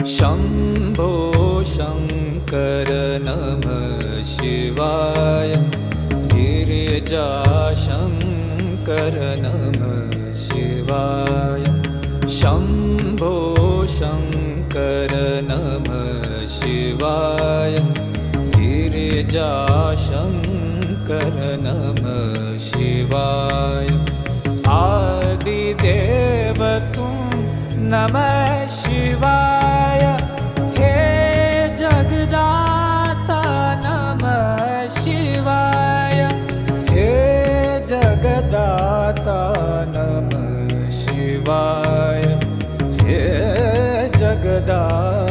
शम्भो शङ्कर नमः शिवाय। गिरिजाशङ्कर नमः शिवाय। शम्भो शङ्कर नमः शिवाय। गिरिजाशङ्कर नमः शिवाय। आदिदेव तुम नमः शिवाय। हे जगदाता नमः शिवाय। हे जगदाता नमः शिवाय। हे जगदाता